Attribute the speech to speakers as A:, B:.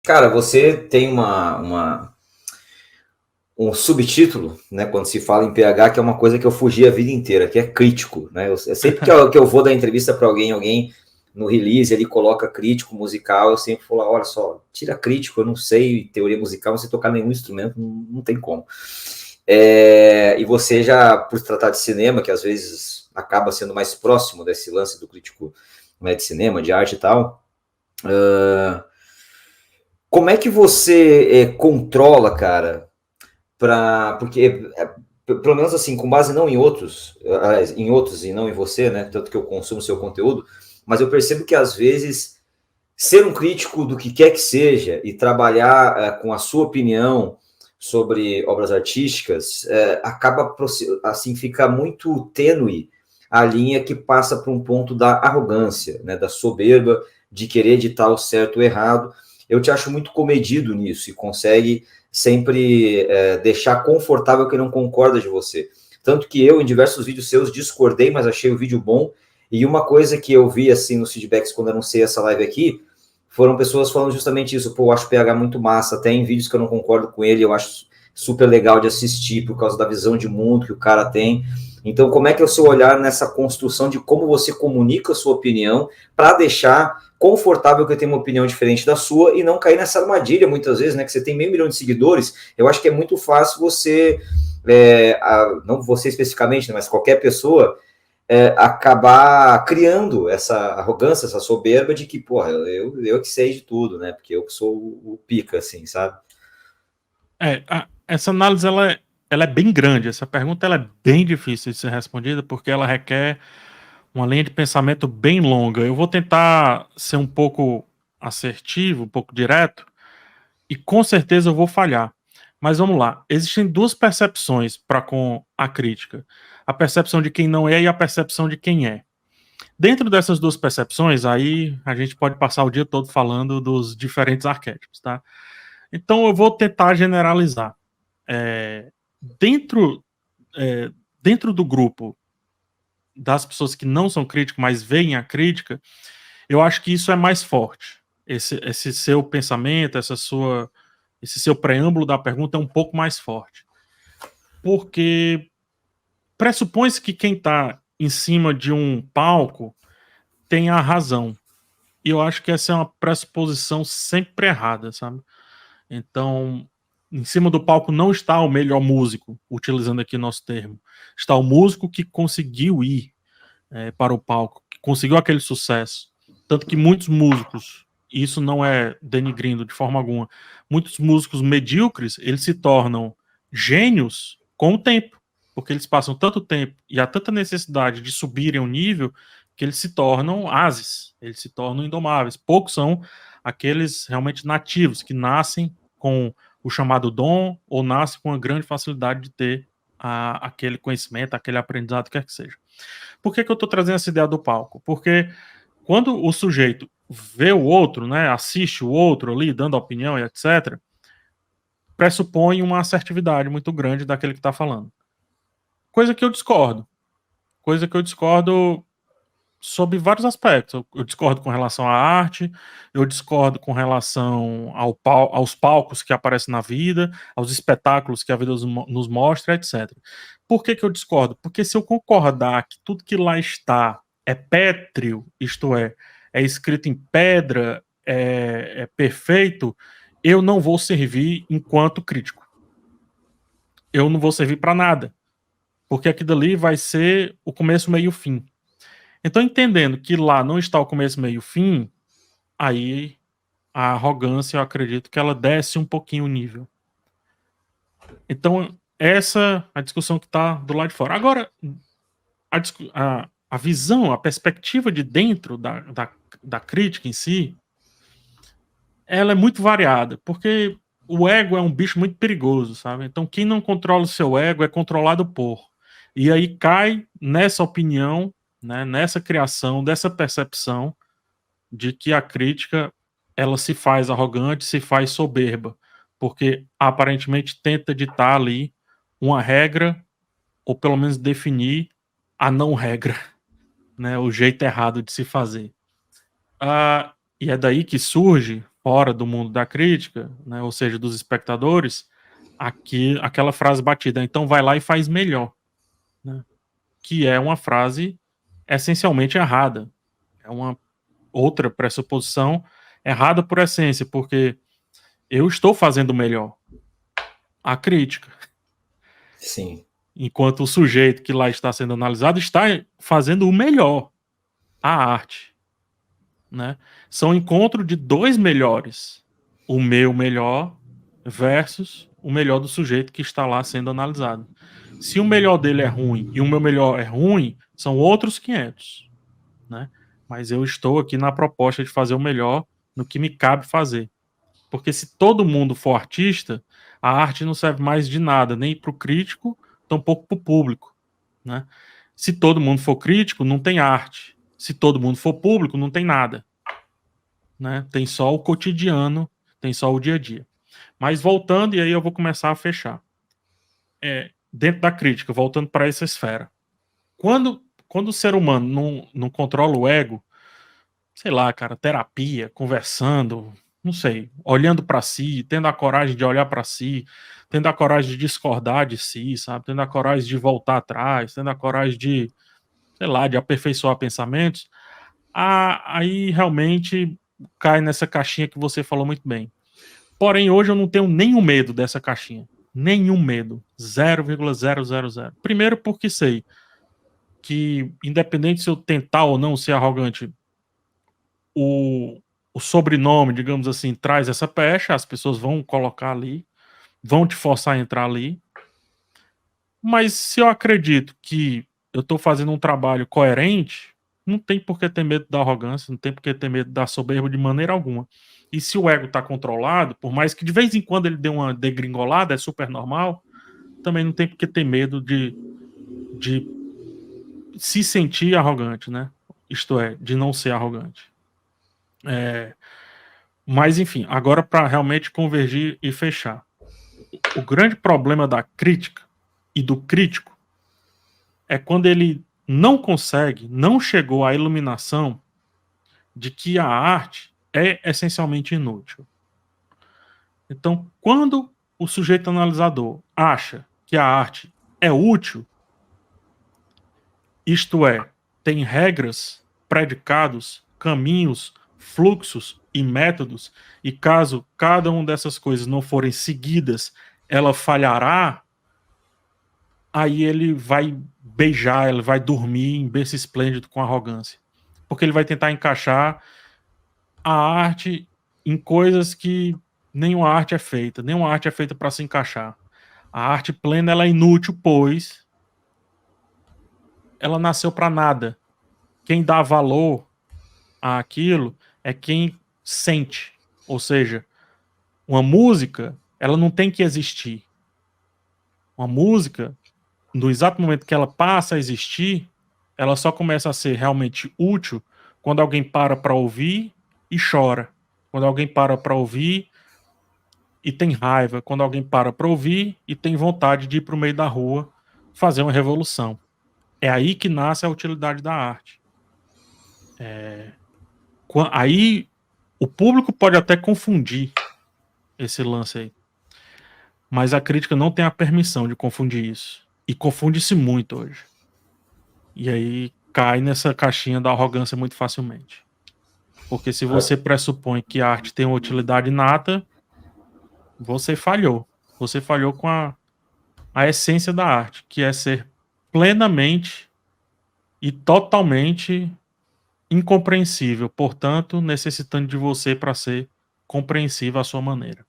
A: Cara, você tem um subtítulo, né, quando se fala em PH, que é uma coisa que eu fugi a vida inteira, que é crítico, né? Sempre que eu vou dar entrevista para alguém no release, ele coloca crítico musical, eu sempre falo, olha só, tira crítico, eu não sei teoria musical, não sei tocar nenhum instrumento, não tem como. E você já, por tratar de cinema, que às vezes acaba sendo mais próximo desse lance do crítico, né, de cinema, de arte e tal, como é que você controla, cara, porque pelo menos assim, com base não em outros, em outros e não em você, né? Tanto que eu consumo seu conteúdo, mas eu percebo que às vezes ser um crítico do que quer que seja e trabalhar com a sua opinião sobre obras artísticas acaba assim fica muito tênue a linha que passa para um ponto da arrogância, né, da soberba, de querer editar o certo ou errado. Eu te acho muito comedido nisso e consegue sempre deixar confortável quem não concorda de você. Tanto que eu, em diversos vídeos seus, discordei, mas achei o vídeo bom. E uma coisa que eu vi assim nos feedbacks quando anunciei essa live aqui foram pessoas falando justamente isso. Pô, eu acho o PH muito massa. Até em vídeos que eu não concordo com ele, eu acho super legal de assistir por causa da visão de mundo que o cara tem. Então, como é que é o seu olhar nessa construção de como você comunica a sua opinião para deixar confortável que eu tenha uma opinião diferente da sua e não cair nessa armadilha muitas vezes, né? Que você tem meio milhão de seguidores. Eu acho que é muito fácil você, não você especificamente, né, mas qualquer pessoa acabar criando essa arrogância, essa soberba de que, porra, eu que sei de tudo, né? Porque eu que sou o pica, assim, sabe?
B: Essa análise ela é bem grande. Essa pergunta ela é bem difícil de ser respondida porque ela requer uma linha de pensamento bem longa. Eu vou tentar ser um pouco assertivo, um pouco direto, e com certeza eu vou falhar. Mas vamos lá. Existem duas percepções para com a crítica: a percepção de quem não é e a percepção de quem é. Dentro dessas duas percepções, aí a gente pode passar o dia todo falando dos diferentes arquétipos, tá? Então eu vou tentar generalizar. É, dentro, é, dentro do grupo das pessoas que não são críticos, mas veem a crítica, eu acho que isso é mais forte. Esse seu pensamento, esse seu preâmbulo da pergunta é um pouco mais forte. Porque pressupõe-se que quem está em cima de um palco tem a razão. E eu acho que essa é uma pressuposição sempre errada, sabe? Então, em cima do palco não está o melhor músico, utilizando aqui o nosso termo. Está o músico que conseguiu ir para o palco, que conseguiu aquele sucesso. Tanto que muitos músicos, e isso não é denigrindo de forma alguma, muitos músicos medíocres, eles se tornam gênios com o tempo, porque eles passam tanto tempo e há tanta necessidade de subirem o nível que eles se tornam ases, eles se tornam indomáveis. Poucos são aqueles realmente nativos, que nascem com o chamado dom ou nascem com a grande facilidade de ter aquele conhecimento, aquele aprendizado, quer que seja. Por que eu estou trazendo essa ideia do palco? Porque quando o sujeito vê o outro, né, assiste o outro ali, dando opinião e etc., pressupõe uma assertividade muito grande daquele que está falando. Coisa que eu discordo. Coisa que eu discordo sobre vários aspectos. Eu discordo com relação à arte, eu discordo com relação aos palcos que aparecem na vida, aos espetáculos que a vida nos mostra, etc. Por que eu discordo? Porque se eu concordar que tudo que lá está é pétreo, isto é escrito em pedra, é perfeito, eu não vou servir enquanto crítico. Eu não vou servir para nada. Porque aquilo ali vai ser o começo, meio e o fim. Então, entendendo que lá não está o começo, meio e o fim, aí a arrogância, eu acredito que ela desce um pouquinho o nível. Então, essa é a discussão que está do lado de fora. Agora, a visão, a perspectiva de dentro da crítica em si, ela é muito variada, porque o ego é um bicho muito perigoso, sabe? Então, quem não controla o seu ego é controlado por. E aí cai nessa opinião, né, nessa criação, dessa percepção de que a crítica ela se faz arrogante, se faz soberba, porque aparentemente tenta ditar ali uma regra, ou pelo menos definir a não regra, né, o jeito errado de se fazer. E é daí que surge fora do mundo da crítica, né, ou seja, dos espectadores, aquela frase batida, então vai lá e faz melhor, né, que é uma frase essencialmente errada. É uma outra pressuposição errada por essência, porque eu estou fazendo melhor a crítica,
A: Sim.
B: enquanto o sujeito que lá está sendo analisado está fazendo o melhor, a arte, né? São um encontro de dois melhores, o meu melhor versus o melhor do sujeito que está lá sendo analisado. Se o melhor dele é ruim e o meu melhor é ruim, são outros 500, né? Mas eu estou aqui na proposta de fazer o melhor no que me cabe fazer. Porque se todo mundo for artista, a arte não serve mais de nada, nem para o crítico, tampouco para o público, né? Se todo mundo for crítico, não tem arte. Se todo mundo for público, não tem nada, né? Tem só o cotidiano, tem só o dia a dia. Mas voltando, e aí eu vou começar a fechar. Dentro da crítica, voltando para essa esfera. Quando o ser humano não controla o ego, sei lá, cara, terapia, conversando, não sei, olhando para si, tendo a coragem de olhar para si, tendo a coragem de discordar de si, sabe? Tendo a coragem de voltar atrás, tendo a coragem de, sei lá, de aperfeiçoar pensamentos, aí realmente cai nessa caixinha que você falou muito bem. Porém, hoje eu não tenho nenhum medo dessa caixinha. Nenhum medo. 0,000. Primeiro porque sei que, independente se eu tentar ou não ser arrogante, o, o sobrenome, digamos assim, traz essa pecha, as pessoas vão colocar ali, vão te forçar a entrar ali. Mas se eu acredito que eu estou fazendo um trabalho coerente, não tem por que ter medo da arrogância, não tem por que ter medo da soberba de maneira alguma. E se o ego está controlado, por mais que de vez em quando ele dê uma degringolada, é super normal, também não tem por que ter medo de se sentir arrogante, né? Isto é, de não ser arrogante. Mas enfim, agora para realmente convergir e fechar. O grande problema da crítica e do crítico é quando ele não consegue, não chegou à iluminação de que a arte é essencialmente inútil. Então, quando o sujeito analisador acha que a arte é útil, isto é, tem regras, predicados, caminhos, fluxos e métodos, e caso cada uma dessas coisas não forem seguidas, ela falhará, aí ele vai beijar, ele vai dormir em berço esplêndido com arrogância. Porque ele vai tentar encaixar a arte em coisas que nenhuma arte é feita. Nenhuma arte é feita para se encaixar. A arte plena ela é inútil, pois ela nasceu para nada. Quem dá valor àquilo é quem sente. Ou seja, uma música, ela não tem que existir. Uma música, no exato momento que ela passa a existir, ela só começa a ser realmente útil quando alguém para ouvir e chora. Quando alguém para ouvir e tem raiva. Quando alguém para ouvir e tem vontade de ir para o meio da rua fazer uma revolução. É aí que nasce a utilidade da arte. Aí o público pode até confundir esse lance aí. Mas a crítica não tem a permissão de confundir isso. E confunde-se muito hoje. E aí cai nessa caixinha da arrogância muito facilmente. Porque se você pressupõe que a arte tem uma utilidade inata, você falhou. Você falhou com a essência da arte, que é ser plenamente e totalmente incompreensível, portanto, necessitando de você para ser compreensível à sua maneira.